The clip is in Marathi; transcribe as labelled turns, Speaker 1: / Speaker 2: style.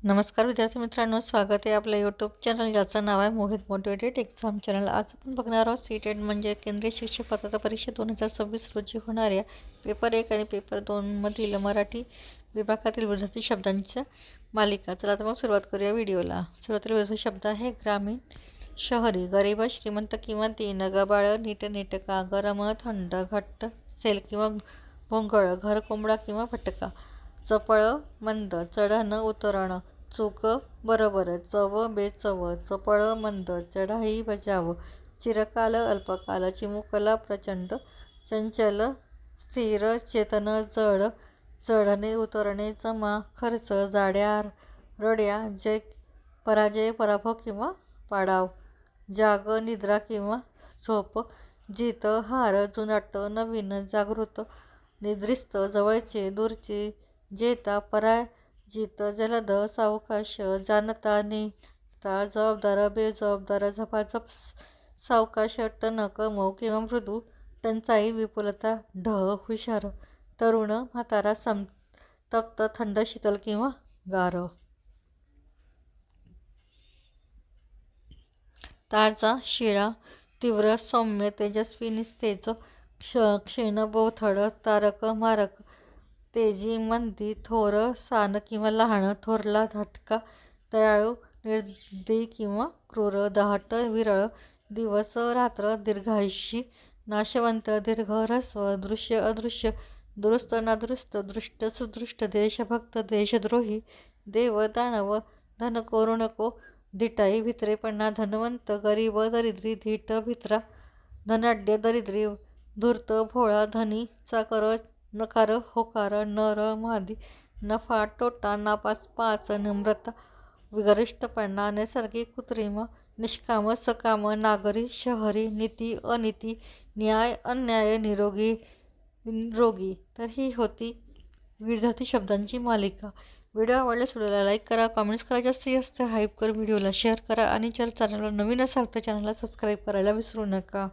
Speaker 1: नमस्कार विद्यार्थी मित्रांनो, स्वागत आहे आपल्या यूट्यूब चॅनल ज्याचं नाव आहे मोहित मोटिवेटेड एक्झाम चॅनल। आज आपण बघणार आहोत सीटेट म्हणजे केंद्रीय शिक्षक पात्रता परीक्षा 2026 रोजी होणाऱ्या पेपर 1 आणि पेपर 2 मधील मराठी विभागातील विद्यार्थी शब्दांच्या मालिका। चला तर मग सुरुवात करूया व्हिडिओला। सुरुवातीला विद्यार्थी शब्द आहे ग्रामीण, शहरी, गरीब, श्रीमंत किंवा दीन, गबाळ, नीटनेटका, गरम, थंड, घट्ट, सेल किंवा भोंगळ, घर, कोंबडा किंवा भटका, चपळ, मंद, चढण, उतरण, चूक, बरोबर, चव, बेचव, चपळ, मंद, चढाई, बजाव, चिरकाल, अल्पकाल, चिमुकला, प्रचंड, चंचल, स्थिर, चेतन, जड, चढणे, उतरणे, जमा, खर्च, जाड्या, रड्या, जय, पराजय, पराभव किंवा पाडाव, जाग, निद्रा किंवा झोप, जीत, हार, जुनाट, नवीन, जागृत, निद्रिस्त, जवळचे, दूरचे, जेता, पराजित, जलद, सावकाश, जाणता, नेता, जबाबदार, बेजबाबदार, झपाझप, सावकाश, टणक, मऊ किंवा मृदू, टंचाई, विपुलता, ढ, हुशार, तरुण, म्हातारा, संतप्त, थंड, शीतल किंवा गार, ताजा, शिळा, तीव्र, सौम्य, तेजस्वी, निस्तेज, क्षीण, बोथड, तारक, मारक, तेजी, मंदी, थोर, सान किंवा लहान, थोरला, धाटका, दयाळू, निर्दयी किंवा क्रूर, दाट, विरळ, दिवस, रात्र, दीर्घायुषी, नाशवंत, दीर्घ, ऱ्हस्व, दृश्य, अदृश्य, दुरुस्त, नादुरुस्त, दृष्ट, सुदृष्ट, देशभक्त, देशद्रोही, देव, दानव, धनको, ऋणको, धिटाई, भित्रेपणा, धनवंत, गरीब, दरिद्री, धीट, भित्रा, धनाढ्य, दरिद्री, धूर्त, भोळा, धनी, चाकर, नकार, होकार, नर, मादी, नफा, तोटा, नापास, पाच, नम्रता, विगरिष्ठपणा, नैसर्गिक, कृत्रिम, निष्काम, सकाम, नागरी, शहरी, नीती, अनीती, न्याय, अन्याय, निरोगी, रोगी। तर ही होती विद्यार्थी शब्दांची मालिका। व्हिडिओ आवडल्यास व्हिडिओला लाईक करा, कमेंट्स करा, जास्तीत जास्त हाईप कर, व्हिडिओला शेअर करा आणि चॅनलला नवीन असाल तर चॅनलला सबस्क्राईब करायला विसरू नका।